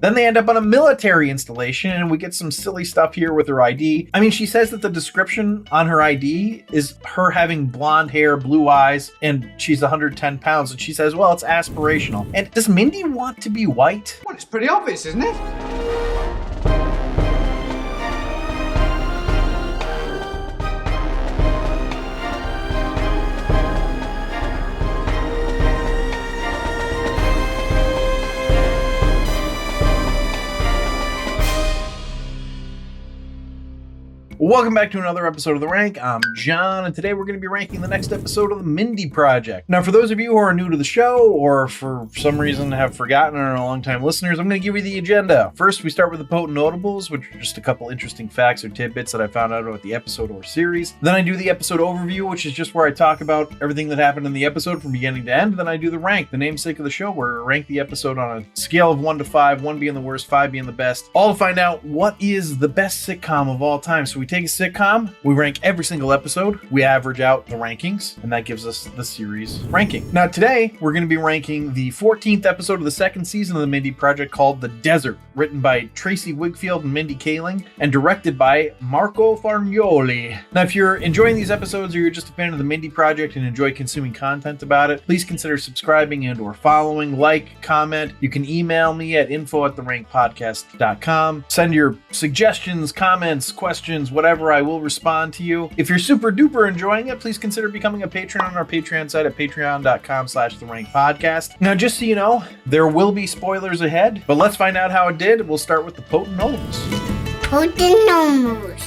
Then they end up on a military installation, and we get some silly stuff here with her ID. I mean, she says that the description on her ID is her having blonde hair, blue eyes, and she's 110 pounds. And she says, well, it's aspirational. And does Mindy want to be white? Well, it's pretty obvious, isn't it? Welcome back to another episode of The Rank. I'm John, and today we're going to be ranking the next episode of the Mindy Project. Now, for those of you who are new to the show, or for some reason have forgotten and are long-time listeners, I'm going to give you the agenda. First, we start with the potent notables, which are just a couple interesting facts or tidbits that I found out about the episode or series. Then I do the episode overview, which is just where I talk about everything that happened in the episode from beginning to end. Then I do the rank, the namesake of the show, where I rank the episode on a scale of 1 to 5, 1 being the worst, 5 being the best, all to find out what is the best sitcom of all time. So we take a sitcom, we rank every single episode, we average out the rankings, and that gives us the series ranking. Now today, we're going to be ranking the 14th episode of the second season of the Mindy Project called The Desert, written by Tracy Wigfield and Mindy Kaling, and directed by Marco Farnioli. Now if you're enjoying these episodes, or you're just a fan of the Mindy Project and enjoy consuming content about it, please consider subscribing and or following, like, comment. You can email me at info@therankpodcast.com. Send your suggestions, comments, questions, whatever. I will respond to you. If you're super duper enjoying it, please consider becoming a patron on our Patreon site at patreon.com/therankpodcast. Now, just so you know, there will be spoilers ahead, but let's find out how it did. We'll start with the potent notables. Potent notables.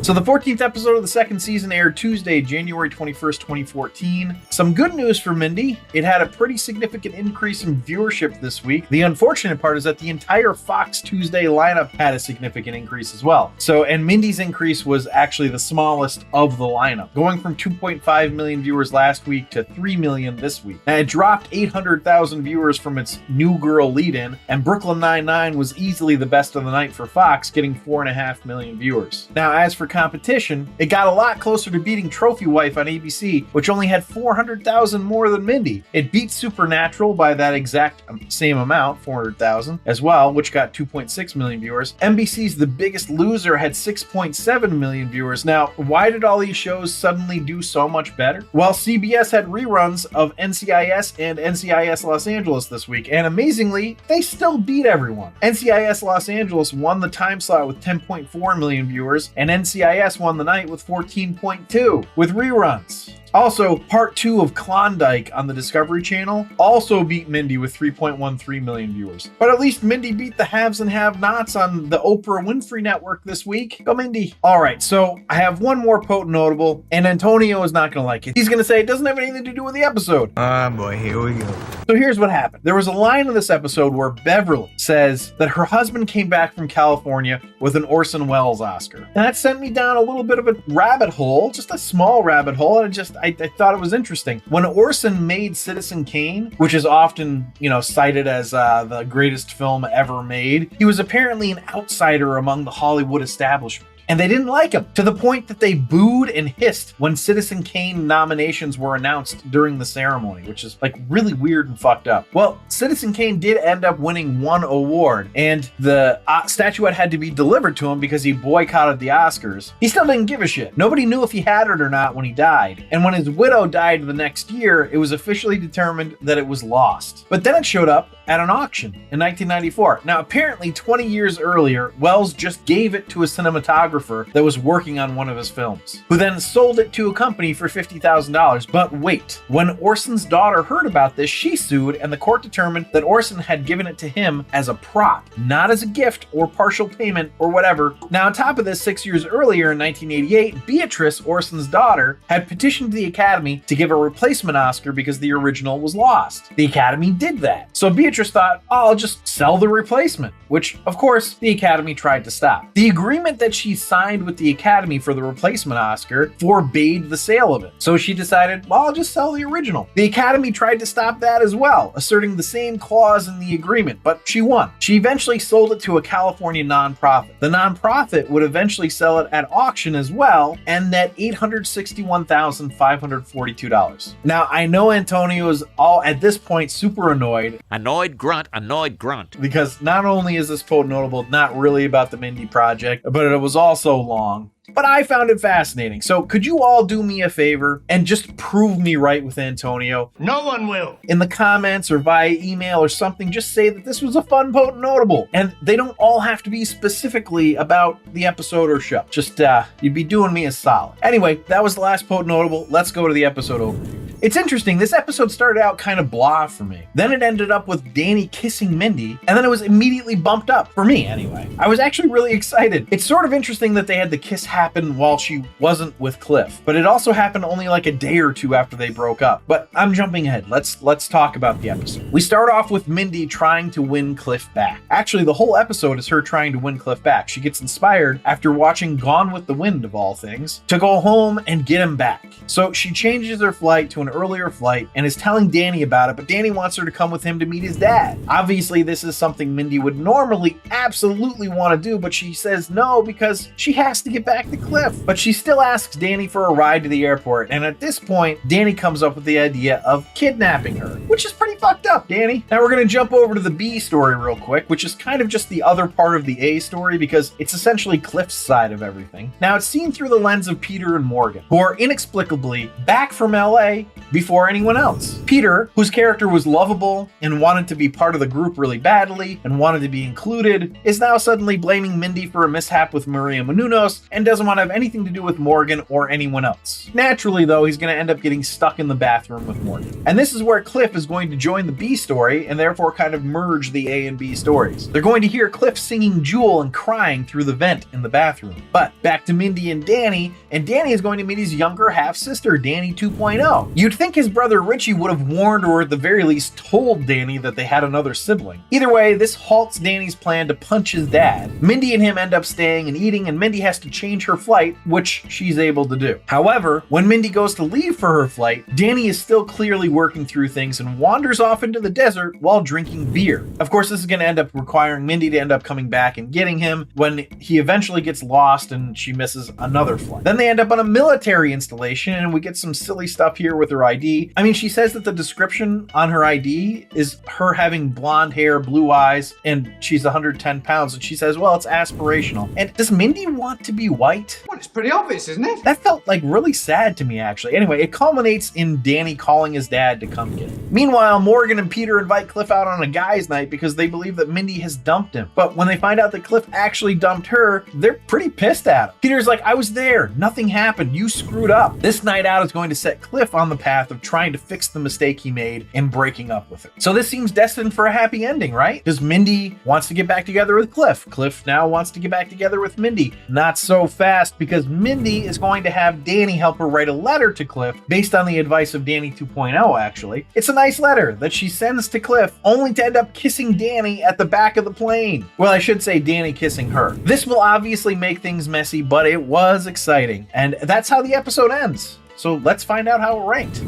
So the 14th episode of the second season aired Tuesday, January 21st, 2014. Some good news for Mindy. It had a pretty significant increase in viewership this week. The unfortunate part is that the entire Fox Tuesday lineup had a significant increase as well. And Mindy's increase was actually the smallest of the lineup, going from 2.5 million viewers last week to 3 million this week. Now, it dropped 800,000 viewers from its New Girl lead-in, and Brooklyn Nine-Nine was easily the best of the night for Fox, getting 4.5 million viewers. Now, as for competition, it got a lot closer to beating Trophy Wife on ABC, which only had 400,000 more than Mindy. It beat Supernatural by that exact same amount, 400,000, as well, which got 2.6 million viewers. NBC's The Biggest Loser had 6.7 million viewers. Now, why did all these shows suddenly do so much better? Well, CBS had reruns of NCIS and NCIS Los Angeles this week, and amazingly, they still beat everyone. NCIS Los Angeles won the time slot with 10.4 million viewers, and NCIS won the night with 14.2 with reruns. Also, part 2 of Klondike on the Discovery Channel also beat Mindy with 3.13 million viewers. But at least Mindy beat the haves and have-nots on the Oprah Winfrey Network this week. Go Mindy. All right, so I have one more potent notable, and Antonio is not going to like it. He's going to say it doesn't have anything to do with the episode. Boy, here we go. So here's what happened. There was a line in this episode where Beverly says that her husband came back from California with an Orson Welles Oscar. And that sent me down a little bit of a rabbit hole, just a small rabbit hole, and I thought it was interesting. When Orson made Citizen Kane, which is often, cited as the greatest film ever made, he was apparently an outsider among the Hollywood establishment. And they didn't like him, to the point that they booed and hissed when Citizen Kane nominations were announced during the ceremony, which is really weird and fucked up. Well, Citizen Kane did end up winning one award, and the statuette had to be delivered to him because he boycotted the Oscars. He still didn't give a shit. Nobody knew if he had it or not when he died. And when his widow died the next year, it was officially determined that it was lost. But then it showed up at an auction in 1994. Now, apparently 20 years earlier, Welles just gave it to a cinematographer that was working on one of his films, who then sold it to a company for $50,000. But wait, when Orson's daughter heard about this, she sued, and the court determined that Orson had given it to him as a prop, not as a gift or partial payment or whatever. Now, on top of this, 6 years earlier in 1988, Beatrice, Orson's daughter, had petitioned the Academy to give a replacement Oscar because the original was lost. The Academy did that. So Beatrice thought, I'll just sell the replacement, which, of course, the Academy tried to stop. The agreement that she signed with the Academy for the replacement Oscar forbade the sale of it. So she decided, well, I'll just sell the original. The Academy tried to stop that as well, asserting the same clause in the agreement, but she won. She eventually sold it to a California nonprofit. The nonprofit would eventually sell it at auction as well and net $861,542. Now, I know Antonio is all at this point super annoyed. Annoyed annoyed grunt, annoyed grunt. Because not only is this quote notable, not really about the Mindy Project, but it was also long. But I found it fascinating. So could you all do me a favor and just prove me right with Antonio? No one will. In the comments or via email or something, just say that this was a fun, potent, notable. And they don't all have to be specifically about the episode or show. Just, you'd be doing me a solid. Anyway, that was the last potent, notable. Let's go to the episode overview. It's interesting, this episode started out kind of blah for me. Then it ended up with Danny kissing Mindy, and then it was immediately bumped up, for me anyway. I was actually really excited. It's sort of interesting that they had the kiss happen while she wasn't with Cliff, but it also happened only like a day or two after they broke up. But I'm jumping ahead, let's talk about the episode. We start off with Mindy trying to win Cliff back. Actually, the whole episode is her trying to win Cliff back. She gets inspired after watching Gone with the Wind, of all things, to go home and get him back. So she changes her flight to an earlier flight and is telling Danny about it, but Danny wants her to come with him to meet his dad. Obviously, this is something Mindy would normally absolutely want to do, but she says no because she has to get back to Cliff. But she still asks Danny for a ride to the airport, and at this point, Danny comes up with the idea of kidnapping her, which is pretty fucked up, Danny. Now we're going to jump over to the B story real quick, which is kind of just the other part of the A story because it's essentially Cliff's side of everything. Now it's seen through the lens of Peter and Morgan, who are inexplicably back from LA before anyone else. Peter, whose character was lovable and wanted to be part of the group really badly and wanted to be included, is now suddenly blaming Mindy for a mishap with Maria Menounos and doesn't want to have anything to do with Morgan or anyone else. Naturally, though, he's going to end up getting stuck in the bathroom with Morgan. And this is where Cliff is going to join the B story and therefore kind of merge the A and B stories. They're going to hear Cliff singing Jewel and crying through the vent in the bathroom. But back to Mindy and Danny is going to meet his younger half-sister, Danny 2.0. You'd think his brother Richie would have warned or at the very least told Danny that they had another sibling. Either way, this halts Danny's plan to punch his dad. Mindy and him end up staying and eating, and Mindy has to change her flight, which she's able to do. However, when Mindy goes to leave for her flight, Danny is still clearly working through things and wanders off into the desert while drinking beer. Of course, this is going to end up requiring Mindy to end up coming back and getting him when he eventually gets lost and she misses another flight. Then they end up on a military installation and we get some silly stuff here with her ID. I mean, she says that the description on her ID is her having blonde hair, blue eyes, and she's 110 pounds. And she says, well, it's aspirational. And does Mindy want to be white? Well, it's pretty obvious, isn't it? That felt like really sad to me, actually. Anyway, it culminates in Danny calling his dad to come get him. Meanwhile, Morgan and Peter invite Cliff out on a guy's night because they believe that Mindy has dumped him. But when they find out that Cliff actually dumped her, they're pretty pissed at him. Peter's like, I was there. Nothing happened. You screwed up. This night out is going to set Cliff on the path of trying to fix the mistake he made in breaking up with her. So this seems destined for a happy ending, right? Because Mindy wants to get back together with Cliff. Cliff now wants to get back together with Mindy. Not so fast, because Mindy is going to have Danny help her write a letter to Cliff based on the advice of Danny 2.0, actually. It's a nice letter that she sends to Cliff, only to end up kissing Danny at the back of the plane. Well, I should say Danny kissing her. This will obviously make things messy, but it was exciting. And that's how the episode ends. So let's find out how it ranked.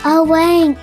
A rank.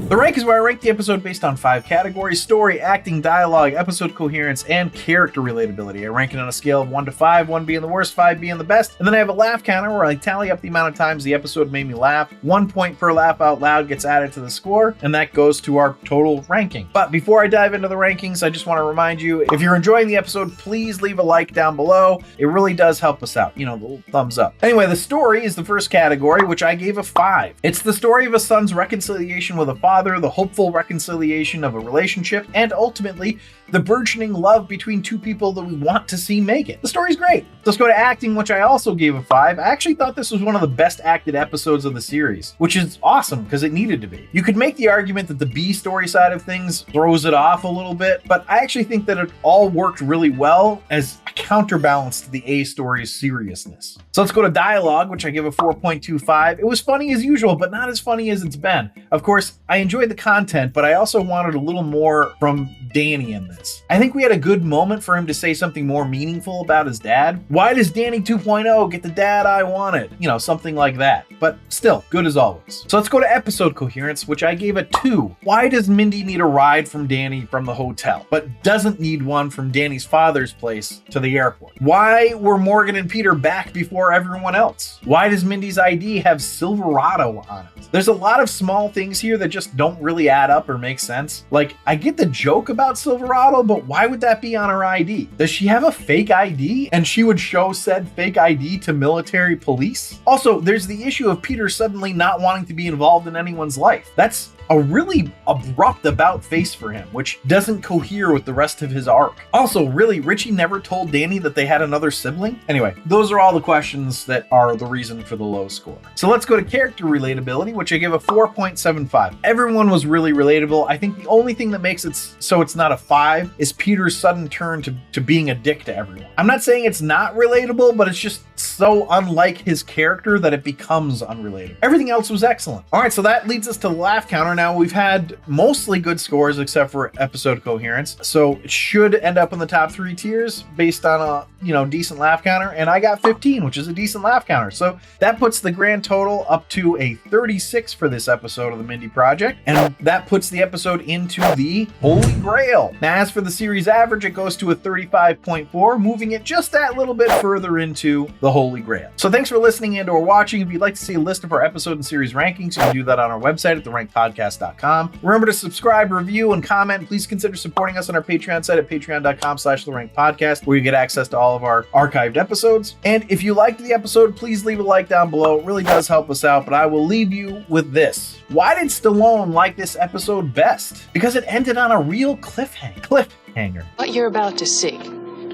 The rank is where I rank the episode based on 5 categories: story, acting, dialogue, episode coherence, and character relatability. I rank it on a scale of 1 to 5, 1 being the worst, 5 being the best. And then I have a laugh counter where I tally up the amount of times the episode made me laugh. 1 point per laugh out loud gets added to the score, and that goes to our total ranking. But before I dive into the rankings, I just want to remind you, if you're enjoying the episode, please leave a like down below. It really does help us out. You know, the little thumbs up. Anyway, the story is the first category, which I gave a 5. It's the story of a son's reconciliation with a father, the hopeful reconciliation of a relationship, and ultimately the burgeoning love between two people that we want to see make it. The story's great. Let's go to acting, which I also gave a 5. I actually thought this was one of the best acted episodes of the series, which is awesome because it needed to be. You could make the argument that the B story side of things throws it off a little bit, but I actually think that it all worked really well as a counterbalance to the A story's seriousness. So let's go to dialogue, which I give a 4.25. It was funny as usual, but not as funny as it's been. Of course, I enjoyed the content, but I also wanted a little more from Danny in this. I think we had a good moment for him to say something more meaningful about his dad. Why does Danny 2.0 get the dad I wanted? You know, something like that. But still, good as always. So let's go to episode coherence, which I gave a 2. Why does Mindy need a ride from Danny from the hotel, but doesn't need one from Danny's father's place to the airport? Why were Morgan and Peter back before everyone else? Why does Mindy's ID have Silverado on it? There's a lot of small things here that just don't really add up or make sense. Like, I get the joke about Silverado, but why would that be on her ID? Does she have a fake ID and she would show said fake ID to military police? Also, there's the issue of Peter suddenly not wanting to be involved in anyone's life. That's a really abrupt about face for him, which doesn't cohere with the rest of his arc. Also, really, Richie never told Danny that they had another sibling? Anyway, those are all the questions that are the reason for the low score. So let's go to character relatability, which I give a 4.75. Everyone was really relatable. I think the only thing that makes it so it's not a 5 is Peter's sudden turn to being a dick to everyone. I'm not saying it's not relatable, but it's just so unlike his character that it becomes unrelatable. Everything else was excellent. All right, so that leads us to the laugh counter. Now, we've had mostly good scores except for episode coherence, so it should end up in the top 3 tiers based on a decent laugh counter, and I got 15, which is a decent laugh counter. So that puts the grand total up to a 36 for this episode of the Mindy Project, and that puts the episode into the Holy Grail. Now, as for the series average, it goes to a 35.4, moving it just that little bit further into the Holy Grail. So thanks for listening and or watching. If you'd like to see a list of our episode and series rankings, you can do that on our website at therankedpodcast.com. Remember to subscribe, review, and comment. Please consider supporting us on our Patreon site at patreon.com/therankedpodcast, where you get access to all of our archived episodes. And if you liked the episode, please leave a like down below. It really does help us out, but I will leave you with this. Why did Stallone like this episode best? Because it ended on a real cliffhanger. What you're about to see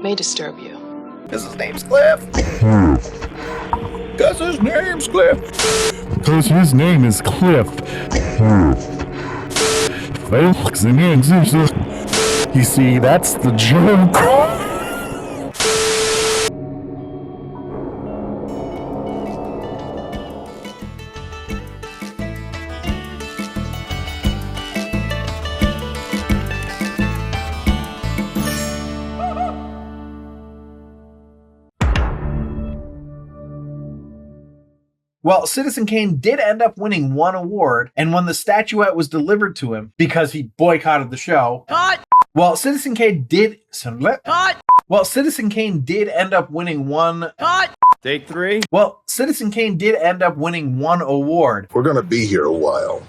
may disturb you. Because his name's Cliff. Because his name's Cliff. Because his name is Cliff. You see, that's the joke. Well, Citizen Kane did end up winning one award, and when the statuette was delivered to him because he boycotted the show. Cut! Well, Citizen Kane did. Cut! Well, Citizen Kane did end up winning one. Cut! Take 3. Well, Citizen Kane did end up winning one award. We're gonna be here a while.